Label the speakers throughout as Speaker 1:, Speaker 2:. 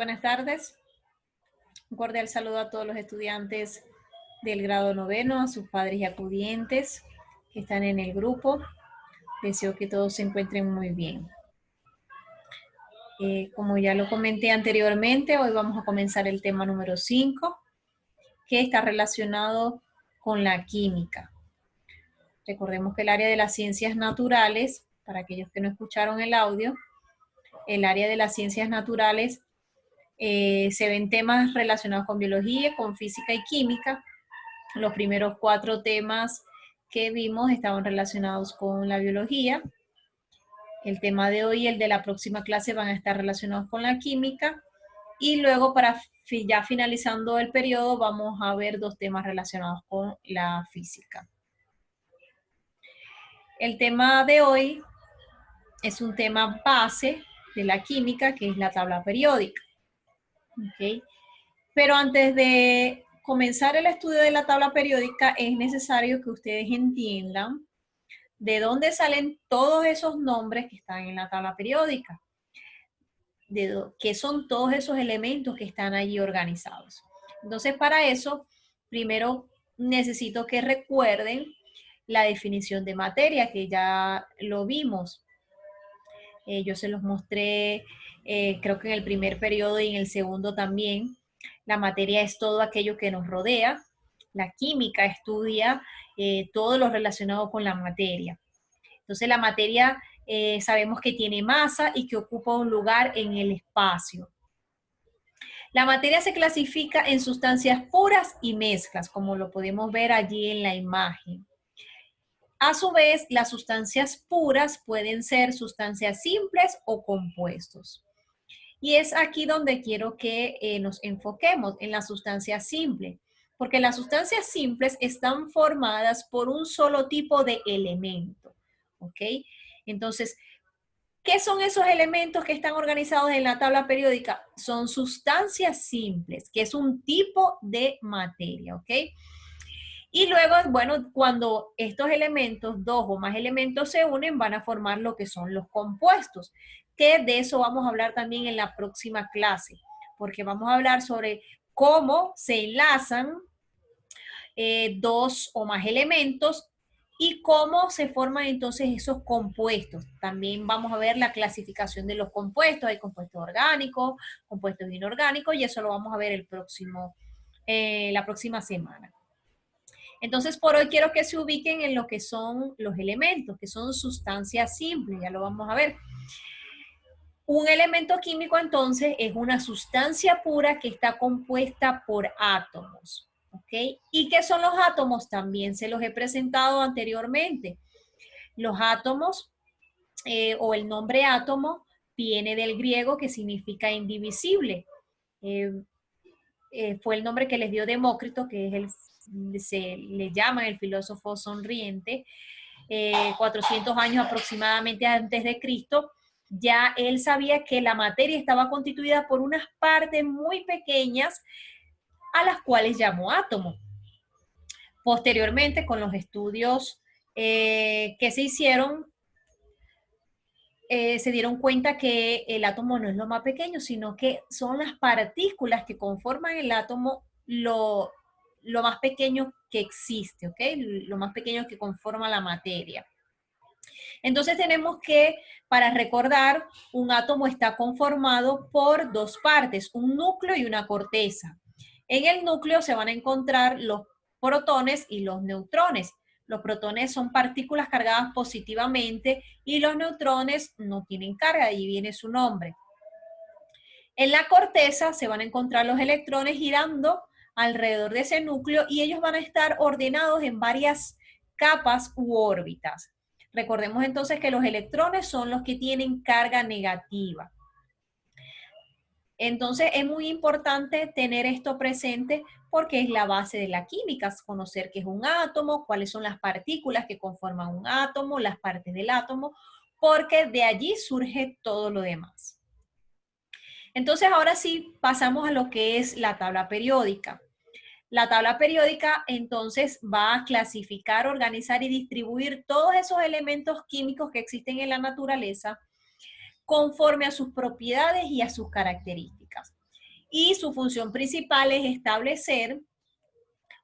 Speaker 1: Buenas tardes. Un cordial saludo a todos los estudiantes del grado noveno, a sus padres y acudientes que están en el grupo. Deseo que todos se encuentren muy bien. Como ya lo comenté anteriormente, hoy vamos a comenzar el tema número 5, que está relacionado con la química. Recordemos que el área de las ciencias naturales, para aquellos que no escucharon el audio, el área de las ciencias naturales se ven temas relacionados con biología, con física y química. Los primeros 4 temas que vimos estaban relacionados con la biología. El tema de hoy y el de la próxima clase van a estar relacionados con la química. Y luego, para ya finalizando el periodo, vamos a ver 2 temas relacionados con la física. El tema de hoy es un tema base de la química, que es la tabla periódica. ¿Okay? Pero antes de comenzar el estudio de la tabla periódica, es necesario que ustedes entiendan de dónde salen todos esos nombres que están en la tabla periódica, qué son todos esos elementos que están allí organizados. Entonces, para eso, primero necesito que recuerden la definición de materia, que ya lo vimos. Yo se los mostré, creo que en el primer periodo y en el segundo también. La materia es todo aquello que nos rodea. La química estudia todo lo relacionado con la materia. Entonces la materia sabemos que tiene masa y que ocupa un lugar en el espacio. La materia se clasifica en sustancias puras y mezclas, como lo podemos ver allí en la imagen. A su vez, las sustancias puras pueden ser sustancias simples o compuestos. Y es aquí donde quiero que nos enfoquemos, en las sustancias simples, porque las sustancias simples están formadas por un solo tipo de elemento, ¿ok? Entonces, ¿qué son esos elementos que están organizados en la tabla periódica? Son sustancias simples, que es un tipo de materia, ¿ok? Y luego, bueno, cuando estos elementos, 2 o más elementos se unen, van a formar lo que son los compuestos, que de eso vamos a hablar también en la próxima clase, porque vamos a hablar sobre cómo se enlazan 2 o más elementos y cómo se forman entonces esos compuestos. También vamos a ver la clasificación de los compuestos. Hay compuestos orgánicos, compuestos inorgánicos, y eso lo vamos a ver la próxima semana. Entonces, por hoy quiero que se ubiquen en lo que son los elementos, que son sustancias simples, ya lo vamos a ver. Un elemento químico, entonces, es una sustancia pura que está compuesta por átomos, ¿ok? ¿Y qué son los átomos? También se los he presentado anteriormente. Los átomos, o el nombre átomo, viene del griego, que significa indivisible. Fue el nombre que les dio Demócrito, que es se le llama el filósofo sonriente, 400 años aproximadamente antes de Cristo. Ya él sabía que la materia estaba constituida por unas partes muy pequeñas a las cuales llamó átomo. Posteriormente, con los estudios que se hicieron, se dieron cuenta que el átomo no es lo más pequeño, sino que son las partículas que conforman el átomo lo más pequeño que existe, ¿ok? Lo más pequeño que conforma la materia. Entonces tenemos que, para recordar, un átomo está conformado por 2 partes, un núcleo y una corteza. En el núcleo se van a encontrar los protones y los neutrones. Los protones son partículas cargadas positivamente y los neutrones no tienen carga, ahí viene su nombre. En la corteza se van a encontrar los electrones girando alrededor de ese núcleo y ellos van a estar ordenados en varias capas u órbitas. Recordemos entonces que los electrones son los que tienen carga negativa. Entonces es muy importante tener esto presente porque es la base de la química, conocer qué es un átomo, cuáles son las partículas que conforman un átomo, las partes del átomo, porque de allí surge todo lo demás. Entonces ahora sí pasamos a lo que es la tabla periódica. La tabla periódica entonces va a clasificar, organizar y distribuir todos esos elementos químicos que existen en la naturaleza conforme a sus propiedades y a sus características. y su función principal es establecer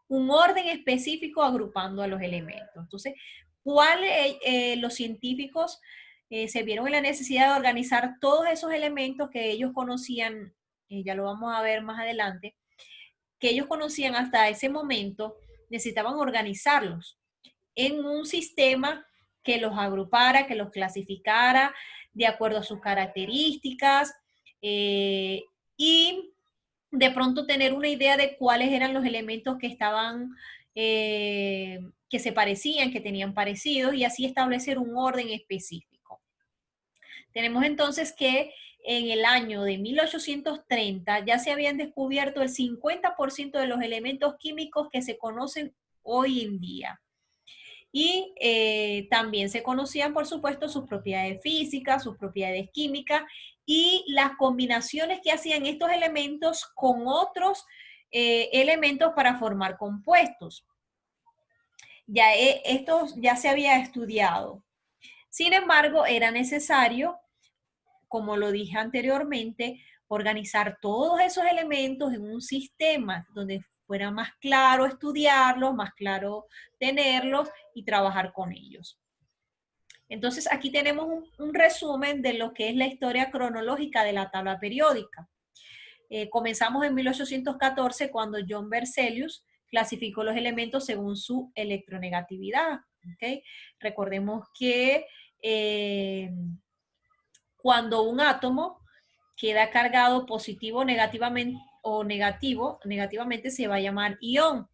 Speaker 1: un orden específico agrupando a los elementos. Entonces, los científicos se vieron en la necesidad de organizar todos esos elementos que ellos conocían, ya lo vamos a ver más adelante, que ellos conocían hasta ese momento, necesitaban organizarlos en un sistema que los agrupara, que los clasificara de acuerdo a sus características y de pronto tener una idea de cuáles eran los elementos que estaban, que se parecían, que tenían parecidos y así establecer un orden específico. Tenemos entonces que en el año de 1830 ya se habían descubierto el 50% de los elementos químicos que se conocen hoy en día. Y también se conocían, por supuesto, sus propiedades físicas, sus propiedades químicas y las combinaciones que hacían estos elementos con otros elementos para formar compuestos. Ya esto ya se había estudiado. Sin embargo, era necesario, como lo dije anteriormente, organizar todos esos elementos en un sistema donde fuera más claro estudiarlos, más claro tenerlos y trabajar con ellos. Entonces, aquí tenemos un resumen de lo que es la historia cronológica de la tabla periódica. Comenzamos en 1814 cuando John Berzelius clasificó los elementos según su electronegatividad. ¿Okay? Recordemos que cuando un átomo queda cargado positivo negativamente, o negativamente se va a llamar ión.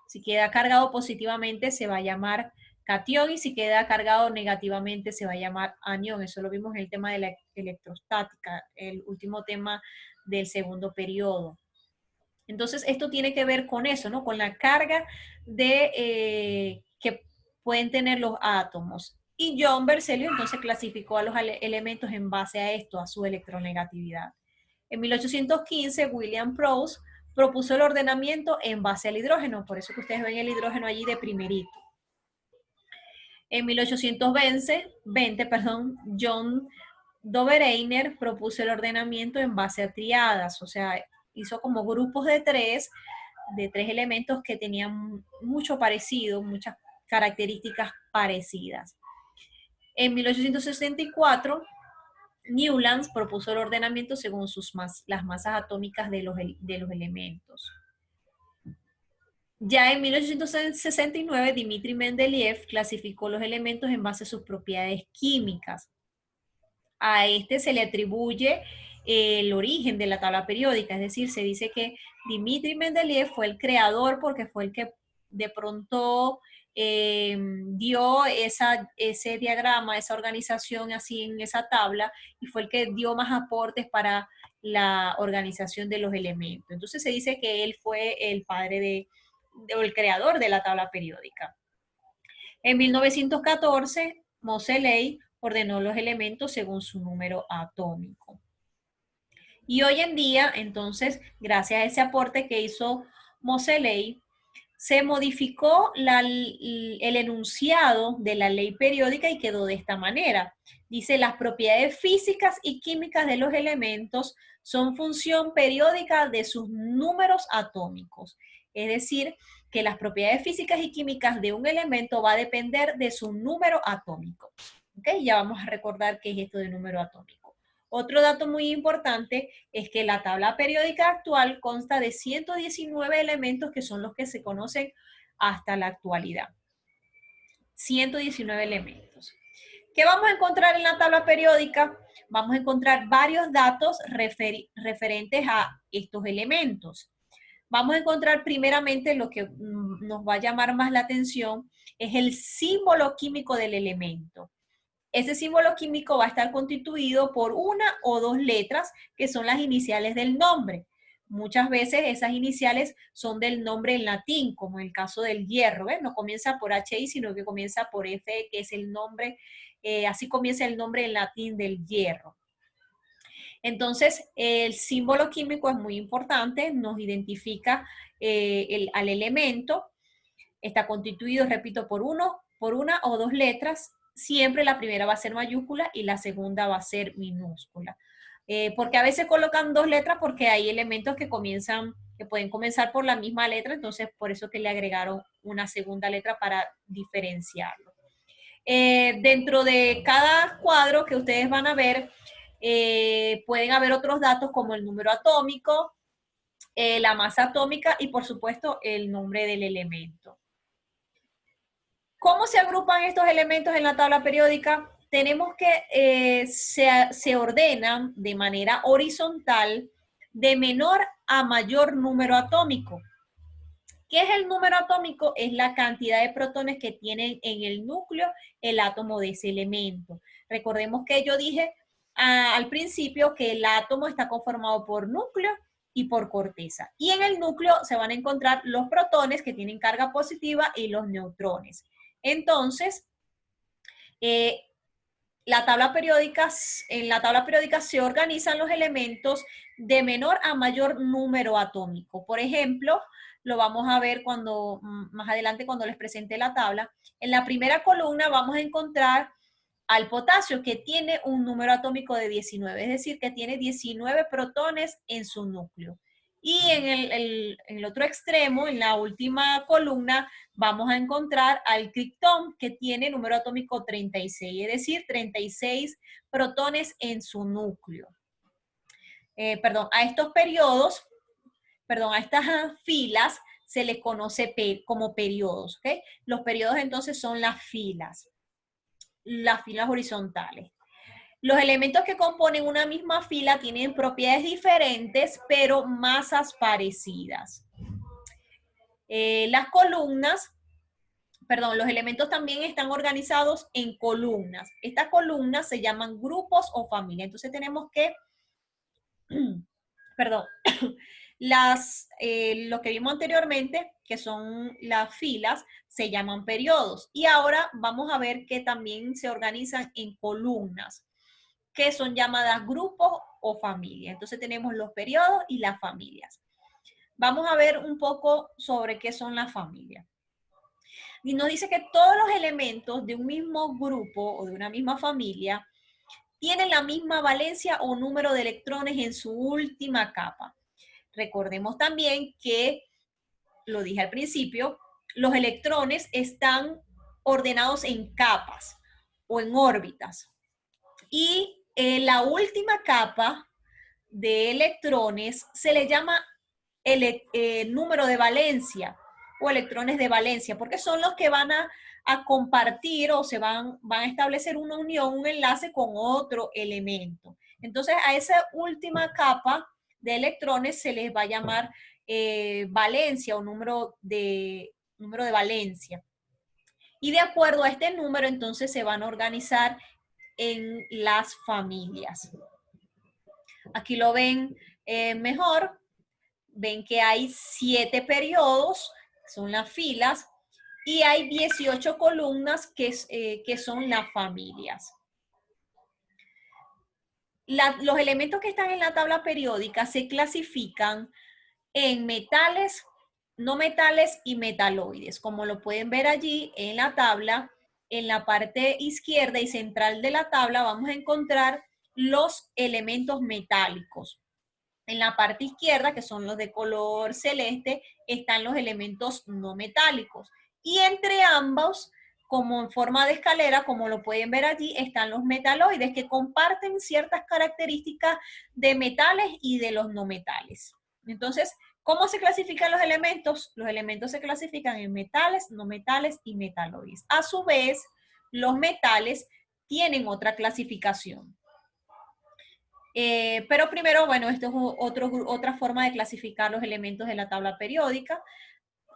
Speaker 1: Si queda cargado positivamente se va a llamar catión y si queda cargado negativamente se va a llamar anión. Eso lo vimos en el tema de la electrostática, el último tema del segundo periodo. Entonces, esto tiene que ver con eso, ¿no? Con la carga que pueden tener los átomos. Y John Berzelius entonces clasificó a los elementos en base a esto, a su electronegatividad. En 1815, William Proust propuso el ordenamiento en base al hidrógeno, por eso que ustedes ven el hidrógeno allí de primerito. En 1820, John Dobereiner propuso el ordenamiento en base a triadas, o sea, hizo como grupos de tres elementos que tenían mucho parecido, muchas características parecidas. En 1864, Newlands propuso el ordenamiento según las masas atómicas de los elementos. Ya en 1869, Dmitri Mendeleev clasificó los elementos en base a sus propiedades químicas. A este se le atribuye el origen de la tabla periódica, es decir, se dice que Dmitri Mendeleev fue el creador porque fue el que de pronto dio ese diagrama, esa organización así en esa tabla y fue el que dio más aportes para la organización de los elementos. Entonces se dice que él fue el padre o el creador de la tabla periódica. En 1914, Moseley ordenó los elementos según su número atómico. Y hoy en día, entonces, gracias a ese aporte que hizo Moseley, se modificó el enunciado de la ley periódica y quedó de esta manera. Dice, las propiedades físicas y químicas de los elementos son función periódica de sus números atómicos. Es decir, que las propiedades físicas y químicas de un elemento va a depender de su número atómico. ¿Ok? Ya vamos a recordar qué es esto de número atómico. Otro dato muy importante es que la tabla periódica actual consta de 119 elementos que son los que se conocen hasta la actualidad. 119 elementos. ¿Qué vamos a encontrar en la tabla periódica? Vamos a encontrar varios datos referentes a estos elementos. Vamos a encontrar primeramente lo que nos va a llamar más la atención, es el símbolo químico del elemento. Ese símbolo químico va a estar constituido por una o dos letras que son las iniciales del nombre. Muchas veces esas iniciales son del nombre en latín, como en el caso del hierro, ¿ves? No comienza por HI, sino que comienza por Fe, que es el nombre, así comienza el nombre en latín del hierro. Entonces, el símbolo químico es muy importante, nos identifica al elemento, está constituido, repito, por una o dos letras. Siempre la primera va a ser mayúscula y la segunda va a ser minúscula. Porque a veces colocan dos letras porque hay elementos que pueden comenzar por la misma letra, entonces por eso que le agregaron una segunda letra para diferenciarlo. Dentro de cada cuadro que ustedes van a ver, pueden haber otros datos como el número atómico, la masa atómica y por supuesto el nombre del elemento. ¿Cómo se agrupan estos elementos en la tabla periódica? Tenemos que se ordenan de manera horizontal de menor a mayor número atómico. ¿Qué es el número atómico? Es la cantidad de protones que tienen en el núcleo el átomo de ese elemento. Recordemos que yo dije al principio que el átomo está conformado por núcleo y por corteza. Y en el núcleo se van a encontrar los protones que tienen carga positiva y los neutrones. Entonces, en la tabla periódica se organizan los elementos de menor a mayor número atómico. Por ejemplo, lo vamos a ver más adelante cuando les presente la tabla. En la primera columna vamos a encontrar al potasio, que tiene un número atómico de 19, es decir, que tiene 19 protones en su núcleo. Y en el otro extremo, en la última columna, vamos a encontrar al criptón, que tiene número atómico 36, es decir, 36 protones en su núcleo. A estos periodos, a estas filas, se les conoce como periodos, ¿ok? Los periodos entonces son las filas horizontales. Los elementos que componen una misma fila tienen propiedades diferentes, pero masas parecidas. Los elementos también están organizados en columnas. Estas columnas se llaman grupos o familias. Entonces tenemos que, lo que vimos anteriormente, que son las filas, se llaman periodos. Y ahora vamos a ver que también se organizan en columnas, que son llamadas grupos o familias. Entonces tenemos los periodos y las familias. Vamos a ver un poco sobre qué son las familias. Y nos dice que todos los elementos de un mismo grupo o de una misma familia tienen la misma valencia o número de electrones en su última capa. Recordemos también que, lo dije al principio, los electrones están ordenados en capas o en órbitas. Y la última capa de electrones se le llama número de valencia o electrones de valencia, porque son los que van a compartir o van a establecer una unión, un enlace con otro elemento. Entonces, a esa última capa de electrones se les va a llamar valencia o número de valencia. Y de acuerdo a este número, entonces se van a organizar en las familias. Aquí lo ven mejor. Ven que hay 7 periodos, son las filas, y hay 18 columnas que son las familias. Los elementos que están en la tabla periódica se clasifican en metales, no metales y metaloides. Como lo pueden ver allí en la tabla, en la parte izquierda y central de la tabla vamos a encontrar los elementos metálicos. En la parte izquierda, que son los de color celeste, están los elementos no metálicos. Y entre ambos, como en forma de escalera, como lo pueden ver allí, están los metaloides, que comparten ciertas características de metales y de los no metales. Entonces, ¿cómo se clasifican los elementos? Los elementos se clasifican en metales, no metales y metaloides. A su vez, los metales tienen otra clasificación. Pero primero, bueno, esto es otra forma de clasificar los elementos de la tabla periódica.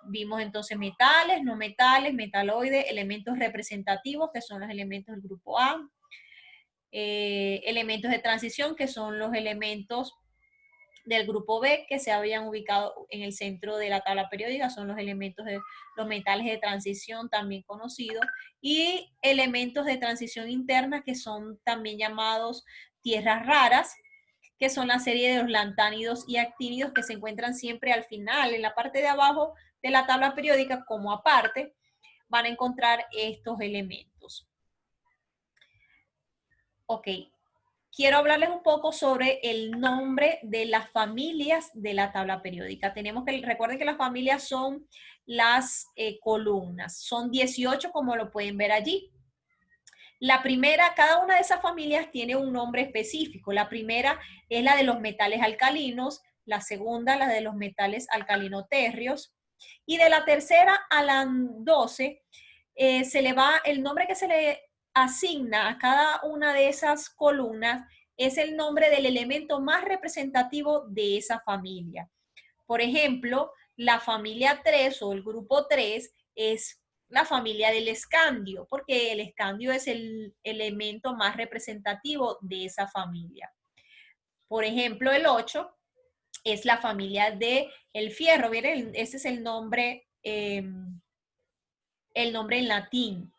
Speaker 1: Vimos entonces metales, no metales, metaloides, elementos representativos, que son los elementos del grupo A, elementos de transición, que son los elementos del grupo B, que se habían ubicado en el centro de la tabla periódica, son los elementos de los metales de transición, también conocidos, y elementos de transición interna, que son también llamados tierras raras, que son la serie de los lantánidos y actínidos que se encuentran siempre al final, en la parte de abajo de la tabla periódica, como aparte, van a encontrar estos elementos. Ok, quiero hablarles un poco sobre el nombre de las familias de la tabla periódica. Recuerden que las familias son las columnas. Son 18 como lo pueden ver allí. La primera, cada una de esas familias tiene un nombre específico. La primera es la de los metales alcalinos, la segunda la de los metales alcalino-térreos, y de la tercera a la 12 se le va el nombre que se le asigna a cada una de esas columnas es el nombre del elemento más representativo de esa familia. Por ejemplo, la familia 3 o el grupo 3 es la familia del escandio, porque el escandio es el elemento más representativo de esa familia. Por ejemplo, el 8 es la familia del fierro. ¿Vieron? Ese es el nombre en latín.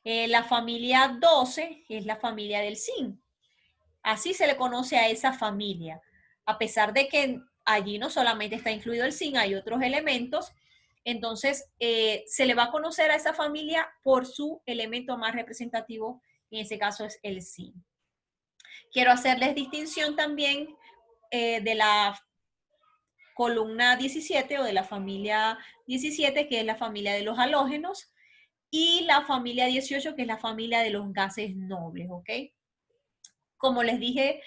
Speaker 1: La familia 12 es la familia del zinc. Así se le conoce a esa familia. A pesar de que allí no solamente está incluido el zinc, hay otros elementos. Entonces, se le va a conocer a esa familia por su elemento más representativo, en ese caso es el zinc. Quiero hacerles distinción también de la columna 17 o de la familia 17, que es la familia de los halógenos, y la familia 18, que es la familia de los gases nobles, ¿ok? Como les dije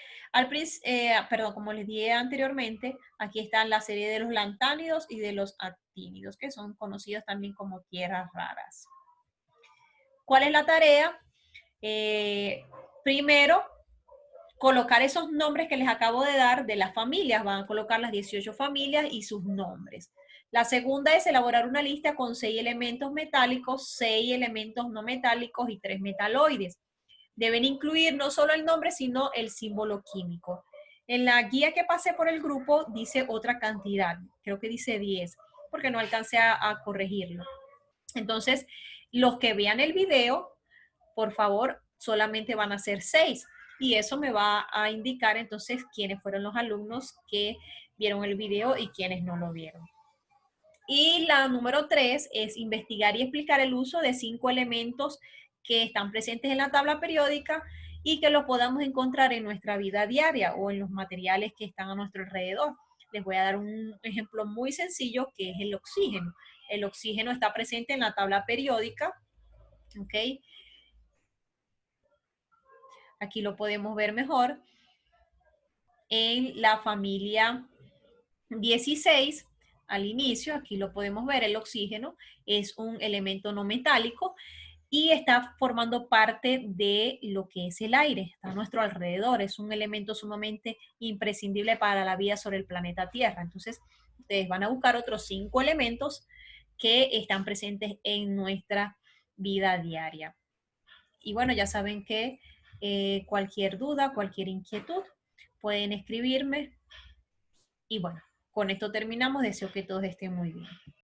Speaker 1: como les dije anteriormente, aquí está la serie de los lantánidos y de los actínidos, que son conocidos también como tierras raras. ¿Cuál es la tarea? Primero, colocar esos nombres que les acabo de dar de las familias. Van a colocar las 18 familias y sus nombres. La segunda es elaborar una lista con 6 elementos metálicos, 6 elementos no metálicos y 3 metaloides. Deben incluir no solo el nombre, sino el símbolo químico. En la guía que pasé por el grupo dice otra cantidad, creo que dice 10, porque no alcancé a corregirlo. Entonces, los que vean el video, por favor, solamente van a ser 6. Y eso me va a indicar entonces quiénes fueron los alumnos que vieron el video y quiénes no lo vieron. Y la número 3 es investigar y explicar el uso de 5 elementos que están presentes en la tabla periódica y que los podamos encontrar en nuestra vida diaria o en los materiales que están a nuestro alrededor. Les voy a dar un ejemplo muy sencillo que es el oxígeno. El oxígeno está presente en la tabla periódica, ¿ok? Aquí lo podemos ver mejor. En la familia 16, al inicio, aquí lo podemos ver, el oxígeno es un elemento no metálico y está formando parte de lo que es el aire, está a nuestro alrededor, es un elemento sumamente imprescindible para la vida sobre el planeta Tierra. Entonces, ustedes van a buscar otros 5 elementos que están presentes en nuestra vida diaria. Y bueno, ya saben que cualquier duda, cualquier inquietud, pueden escribirme. Y bueno, con esto terminamos. Deseo que todos estén muy bien.